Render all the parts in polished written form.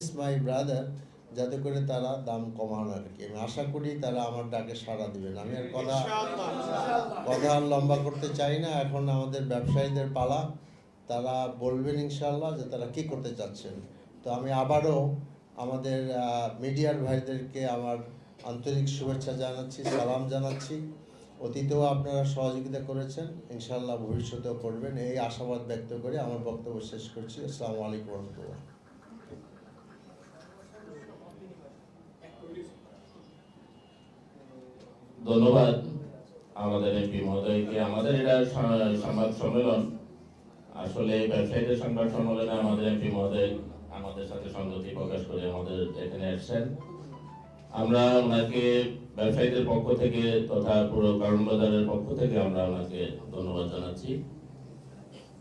My brother, যাতে করে তারা দাম কমান আর কি। আমি আশা করি তারা আমার ডাকে সাড়া দিবেন। আমি আর কথা আর লম্বা করতে চাই না। এখন আমাদের ব্যবসায়ীদের পালা, তারা বলবেন ইনশাল্লাহ যে তারা কি করতে চাচ্ছেন। তো আমি আবারও আমাদের মিডিয়ার ভাইদেরকে আমার আন্তরিক শুভেচ্ছা জানাচ্ছি, সালাম জানাচ্ছি। অতীতেও আপনারা সহযোগিতা করেছেন, ইনশাল্লাহ ভবিষ্যতেও করবেন, এই আশাবাদ ব্যক্ত করে আমার বক্তব্য শেষ করছি। আসসালামু আলাইকুম রহমতুল্লাহ। ধন্যবাদ আমাদের এমপি মহোদয়কে। আমাদের এটা সংবাদ সম্মেলন, আসলে ব্যবসায়ীদের সংবাদ সম্মেলনে আমাদের এমপি মহোদয় আমাদের সাথে সংগতি প্রকাশ করে আমাদের এখানে আসছেন। আমরা ওনাকে ব্যবসায়ীদের পক্ষ থেকে তথা পুরো কারণ বাজারের পক্ষ থেকে আমরা ওনাকে ধন্যবাদ জানাচ্ছি।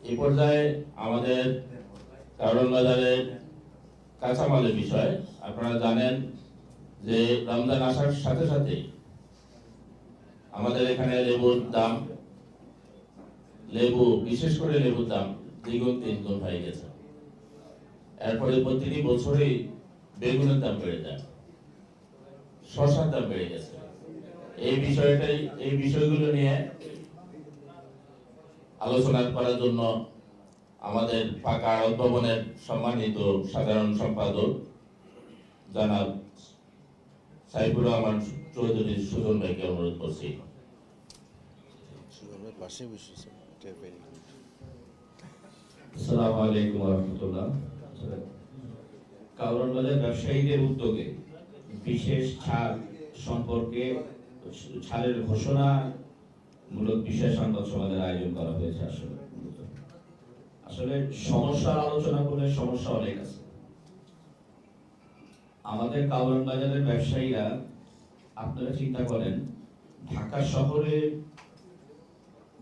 এই পর্যায়ে আমাদের কারণ বাজারের কাঁচামালের বিষয় আপনারা জানেন যে রমজান আসার সাথে সাথে আমাদের এখানে লেবুর দাম, বিশেষ করে লেবুর দাম দ্বিগুণ তিনগুণ হয়ে গেছে। এরপরে প্রতিটি বছরই বেগুনের দাম বেড়ে যায়, শসার দাম বেড়ে গেছে। এই বিষয়গুলো নিয়ে আলোচনা করার জন্য আমাদের পাকা উদ্ভাবনের সম্মানিত সাধারণ সম্পাদক জনাব সাইফুর রহমান চৌধুরী সুজন ভাইকে অনুরোধ করছি। আসসালামু আলাইকুম ওয়া রাহমাতুল্লাহ। কারণ বাজার ব্যবসায়ীদের উদ্যোগে বিশেষ ছাড় সম্পর্কে ছাড়ের ঘোষণা মূলক বিশেষ সংবাদ সম্মেলনের আয়োজন করা হয়েছে। আসলে সমস্যার আলোচনা করলে সমস্যা অনেক আছে। আমাদের কারণ বাজারের ব্যবসায়ীরা, আপনারা চিন্তা করেন, ঢাকা শহরে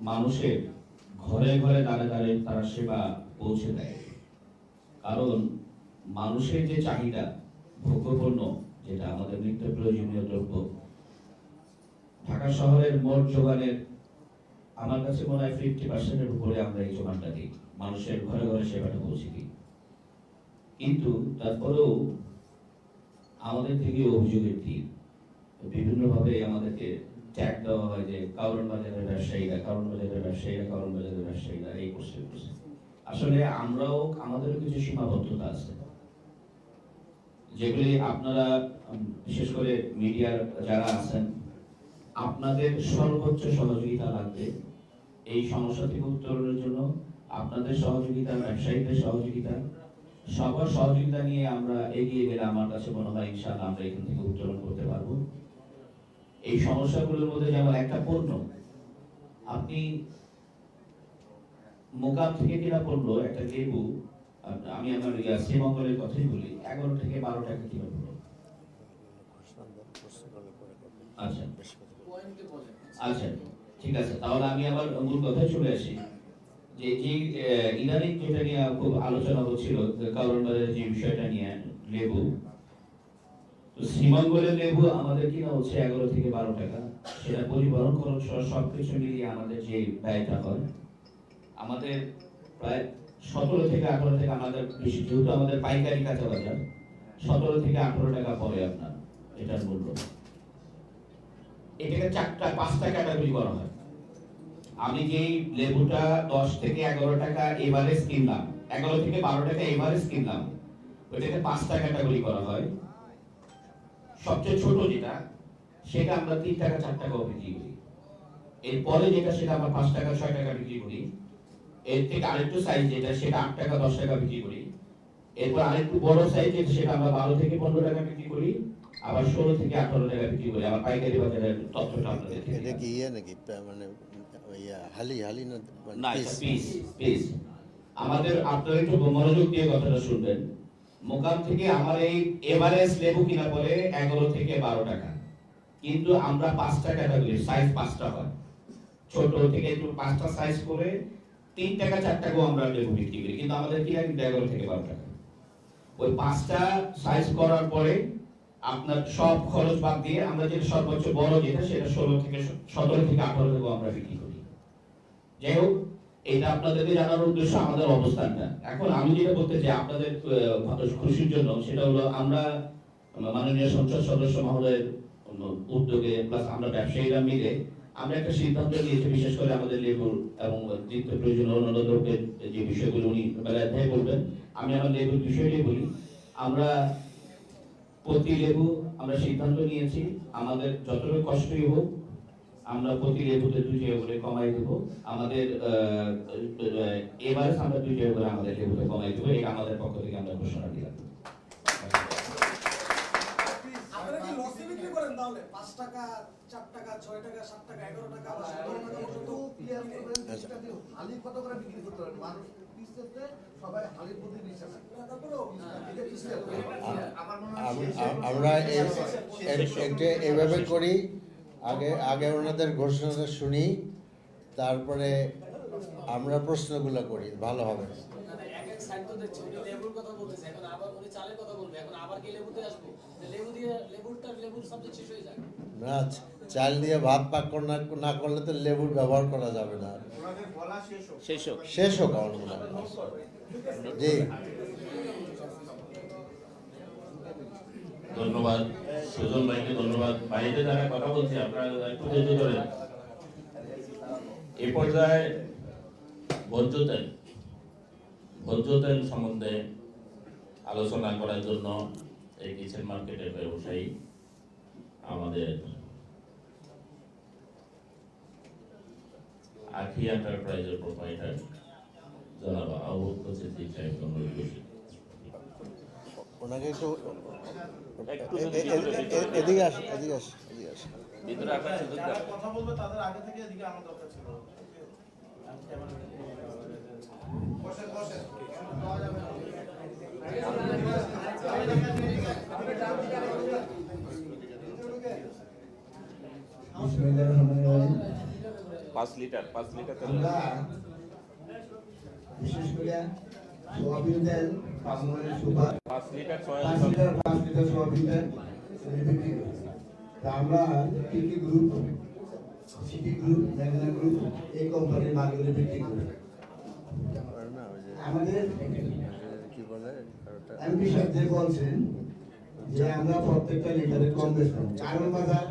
মানুষের ঘরে ঘরে দাঁড়ে দাঁড়িয়ে তারা সেবা পৌঁছে দেয়। কারণ মানুষের যে চাহিদা ভোগ্যপণ্য, যেটা আমাদের নিত্য প্রয়োজনীয় দ্রব্য, ঢাকা শহরের মোট যোগানের আমার কাছে মনে হয় 50% উপরে আমরা এই যোগানটা দিই, মানুষের ঘরে ঘরে সেবাটা পৌঁছে দিই। কিন্তু তারপরেও আমাদের থেকে অভিযোগের তীর, বিভিন্নভাবে আমাদেরকে ট্যাগ দেওয়া হয় যে কারণ বাজারের ব্যবসায়ীরা এই করছে। আসলে আমরাও, আমাদেরও কিছু সীমাবদ্ধতা আছে, যেগুলি আপনারা বিশেষ করে মিডিয়ার যারা আছেন, আপনাদের সর্বোচ্চ সহযোগিতা লাগবে এই সমস্যা থেকে উত্তরণের জন্য। আপনাদের সহযোগিতা, ব্যবসায়ীদের সহযোগিতা, সবার সহযোগিতা নিয়ে আমরা এগিয়ে গেলে আমার কাছে মনে হয় ইনশাআল্লাহ আমরা এখান থেকে উত্তরণ করতে পারবো। এই সমস্যাগুলোর মধ্যে যেমন একটা পণ্য, আপনি মোকাম থেকে কেনা পণ্য, একটা লেবু, আমি আমার শ্রীমঙ্গলের কথাই বলি, 11 থেকে 12 টাকা কিলো পড়লো। আচ্ছা আচ্ছা, ঠিক আছে, তাহলে আমি আমার মূল কথায় চলে আসি। যে ইদানিং যেটা নিয়ে খুব আলোচনা হচ্ছিল, কারণ যে বিষয়টা নিয়ে, লেবু, তো শ্রীমঙ্গলের লেবু আমাদের কিনা হচ্ছে 11 থেকে 12 টাকা। সেটা পরিবহন খরচ সবকিছু মিলিয়ে আমাদের যে ব্যয়টা হয়, আমাদের প্রায় 17 থেকে 18 টাকা, আমাদের বেশি, যেহেতু আমাদের পাইকারি কাঁচা বাজার, 17 থেকে 18 টাকা পরে আপনার এটার মূল্য। এটাকে 5টা ক্যাটাগরি করা হয়। আমি যেই লেবুটা 10 থেকে 11 টাকা এভারেজ কিনলাম, 11 থেকে 12 টাকা এভারেজ কিনলাম, ওইটাকে 5টা ক্যাটাগরি করা হয়। সবচেয়ে ছোট যেটা, সেটা আমরা 3 টাকা 4 টাকাও বিক্রি করি। এরপরে যেটা, সেটা আমরা 5 টাকা 6 টাকা বিক্রি করি। এর থেকে আরেকটু সাইজ যেটা, সেটা 8 টাকা 10 টাকা বিক্রি করি। এরপর আরেকটু বড় সাইজ যেটা, সেটা আমরা 12 থেকে 15 টাকা বিক্রি করি, আবার 16 থেকে 18 টাকা বিক্রি করি। আমার পাইকারি বাজারের তথ্যটা আপনাদের থেকে। এটা কি নাকি মানে হালি না পিস? আমাদের, আপনারা একটু মনোযোগ দিয়ে কথাটা শুনবেন। মোকাম থেকে আমার এই এভারেজ লেবু কিনা পড়ে 11 থেকে 12 টাকা, কিন্তু আমরা 5টা ক্যাটাগরি, সাইজ 5টা হয়, ছোট থেকে একটু 5টা সাইজ করে 3 টাকা 4 টাকাও আমরা লেবু বিক্রি করি, কিন্তু আমাদের কিনা কিন্তু 11 থেকে 12 টাকা। ওই 5টা সাইজ করার পরে আপনার সব খরচ বাদ দিয়ে আমরা যে সর্বোচ্চ বড় যেটা, সেটা 17 থেকে 18 টাকা আমরা বিক্রি করি। যাই হোক, এটা আপনাদেরকে জানানোর উদ্দেশ্য আমাদের অবস্থানটা। এখন আমি যেটা বলতে চাই আপনাদের খুশির জন্য, সেটা হলো আমরা মাননীয় সংসদ সদস্য মহোদয়ের উদ্যোগে প্লাস আমরা ব্যবসায়ীরা মিলে আমরা একটা সিদ্ধান্ত নিয়েছি, বিশেষ করে আমাদের লেবুর এবং নিত্য প্রয়োজনীয় অন্যান্য দ্রব্যের যে বিষয়গুলো উনি বেলায় বলবেন, আমি আমার লেবুর বিষয়টাই বলি। আমরা প্রতি লেবু আমরা সিদ্ধান্ত নিয়েছি আমাদের যতটুকু কষ্টই হোক আমরা প্রতি লেবুতে 2 টাকা করে কমাই দেবো। আমাদের এবারে আমরা 2 টাকা করে আমাদের লেবুতে কমাই দেবো, এটা আমাদের পক্ষ থেকে আমরা ঘোষণা দিলাম। আপনারা কি লসে বিক্রি করেন তাহলে 5 টাকা 4 টাকা 6 টাকা 7 টাকা 11 টাকা বা 17 টাকা পর্যন্ত ক্লিয়ার করবেন জিনিসটা কি হালি কত করে বিক্রি করতে পারেন? মানুষ পিসতে সবাই হালির প্রতি বিশ্বাস আছে। তারপরেও এটা কি clear করবেন? আমার মনে হয় আমরা একটা এভাবে করি, আগে ওনাদের ঘোষণাটা শুনি, তারপরে আমরা প্রশ্নগুলো করি, ভালো হবে। এক এক সাইড তো দেখছি উনি লেবুর কথা বলতেছে, এখন আবার উনি চালের কথা বলবে, এখন আবার কি লেবুতে আসবো? লেবু দিয়ে লেবুর সাবজেক্ট শেষ হয়ে যায়। না, চাল দিয়ে ভাত পাক না করলে তো লেবুর ব্যবহার করা যাবে না। শেষ হোক আমার মনে হয়। জি, ধন্যবাদ সুজন ভাইকে, ধন্যবাদ। বাইরে যারা কথা বলছে আপনারা একটু ধৈর্য ধরেন। এই পর্যায়ে ভোজ্য তেল সম্বন্ধে আলোচনা করার জন্য এই কিচেন মার্কেটের ব্যবসায়ী আমাদের আখি এন্টারপ্রাইজের প্রোপাইটার জনাব আবু বকর সিদ্দিক সাহেবকে অনুরোধ করছি। ওনাকে একটু এদিকে আসুন। ভিতরে আপনার সুযোগ দেন। কথা বলবে তাদের আগে থেকে এদিকে আমার দরকার ছিল। বসেন বসেন। বিসমিল্লাহিররহমানিররহিম। 5 লিটার তেল। আমরা বিশেষ করে সোয়াবিন তেল, palm oil, super 5 litre 5 litre soybean তেল বিক্রি করি। তা আমরা টিকি group, city group, Magna group এই কোম্পানির মালগুলো বিক্রি করি। আমাদের কি বলে এমপি সাহেব যে বলছেন যে আমরা প্রত্যেকটা লিটারে কম বেশ করি, কারণ বাজার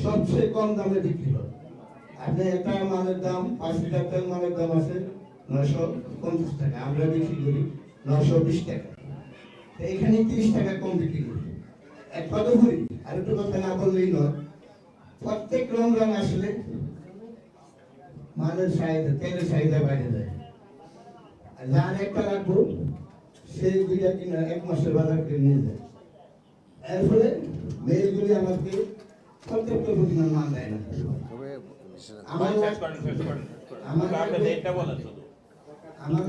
সবচেয়ে কম দামে বিক্রি হয়। আপনি একটা মালের দাম 5 লিটার তেল মালের দাম আছে 950 টাকা, আমরা বিক্রি করি 920 টাকা। তো এখানে 30 টাকা কম বিক্রি করি। এক কথা বলি, আর একটু কথা না বললেই নয়, প্রত্যেক রমজান আসলে মালের চাহিদা, তেলের চাহিদা বাইরে যায়। আর যার একটা রাখবো সে 2টা কিনা 1 মাসের বাজার করে নিয়ে যায়। এর ফলে মেলগুলি আমাকে পর্যাপ্ত পরিমাণ মাল দেয় না। আমার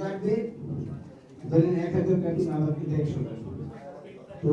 লাগবে ধরেন 1000 কার্টুন, আমার কিন্তু 100 কার্টুন। তো